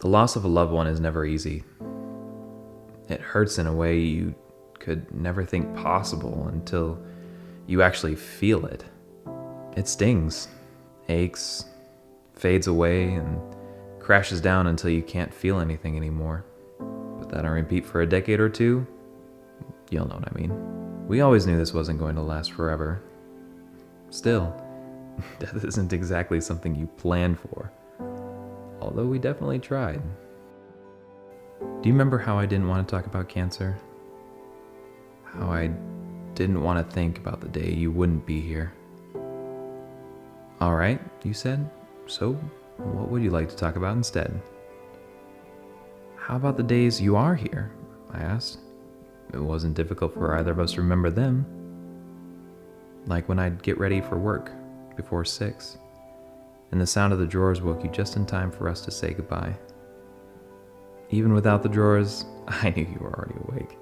The loss of a loved one is never easy. It hurts in a way you could never think possible until you actually feel it. It stings, aches, fades away, and crashes down until you can't feel anything anymore. Put that on repeat for a decade or two, you'll know what I mean. We always knew this wasn't going to last forever. Still, death isn't exactly something you plan for. Although we definitely tried. Do you remember how I didn't want to talk about cancer? How I didn't want to think about the day you wouldn't be here? All right, you said. So, what would you like to talk about instead? How about the days you are here? I asked. It wasn't difficult for either of us to remember them. Like when I'd get ready for work before 6. And the sound of the drawers woke you just in time for us to say goodbye. Even without the drawers, I knew you were already awake.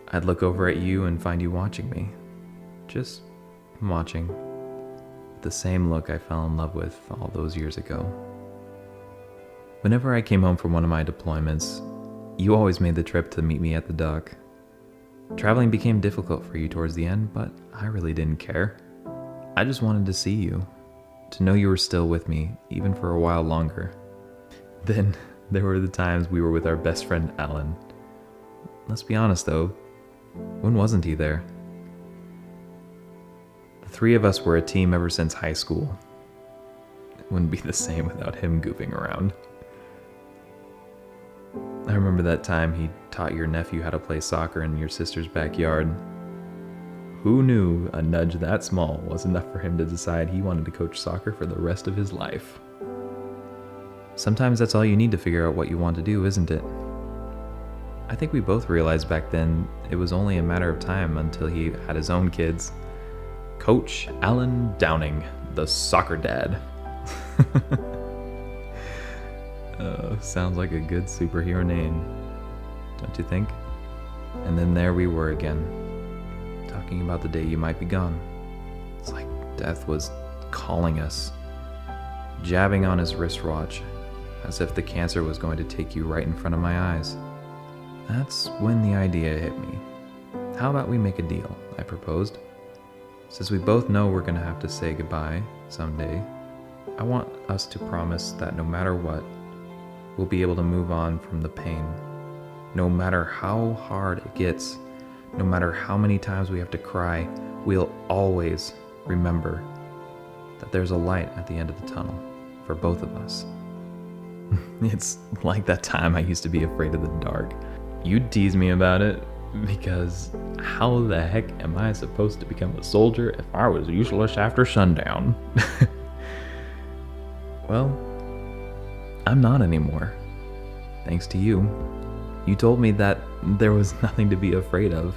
I'd look over at you and find you watching me. Just watching. With the same look I fell in love with all those years ago. Whenever I came home from one of my deployments, you always made the trip to meet me at the dock. Traveling became difficult for you towards the end, but I really didn't care. I just wanted to see you. To know you were still with me, even for a while longer. Then, there were the times we were with our best friend Alan. Let's be honest though, when wasn't he there? The three of us were a team ever since high school. It wouldn't be the same without him goofing around. I remember that time he taught your nephew how to play soccer in your sister's backyard. Who knew a nudge that small was enough for him to decide he wanted to coach soccer for the rest of his life? Sometimes that's all you need to figure out what you want to do, isn't it? I think we both realized back then it was only a matter of time until he had his own kids. Coach Alan Downing, the soccer dad. Sounds like a good superhero name, don't you think? And then there we were again. Talking about the day you might be gone. It's like death was calling us, jabbing on his wristwatch, as if the cancer was going to take you right in front of my eyes. That's when the idea hit me. How about we make a deal, I proposed. Since we both know we're going to have to say goodbye someday, I want us to promise that no matter what, we'll be able to move on from the pain. No matter how hard it gets, no matter how many times we have to cry, we'll always remember that there's a light at the end of the tunnel for both of us. It's like that time I used to be afraid of the dark. You'd tease me about it because how the heck am I supposed to become a soldier if I was useless after sundown? Well, I'm not anymore. Thanks to you. You told me that there was nothing to be afraid of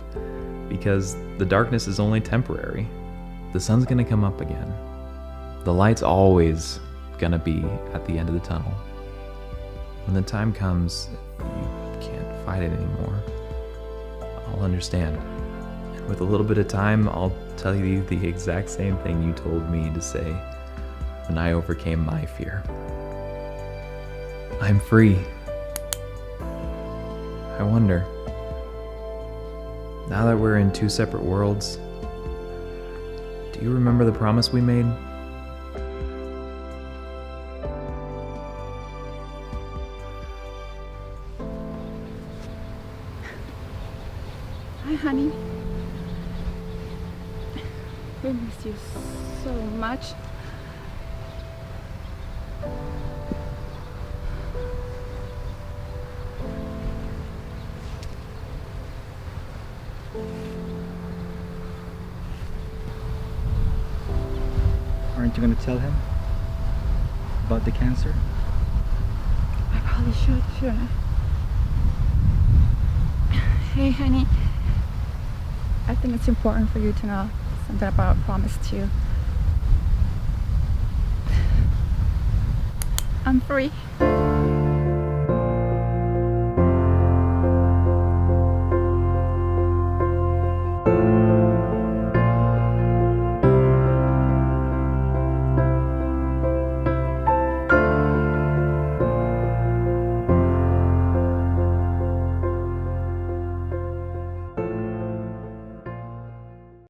because the darkness is only temporary. The sun's gonna come up again. The light's always gonna be at the end of the tunnel. When the time comes, you can't fight it anymore. I'll understand. And with a little bit of time, I'll tell you the exact same thing you told me to say when I overcame my fear. I'm free. I wonder, now that we're in two separate worlds, do you remember the promise we made? Hi, honey. We miss you so much. Aren't you going to tell him about the cancer? I probably should, shouldn't I? Hey, honey. I think it's important for you to know something about a promise to you. I'm free.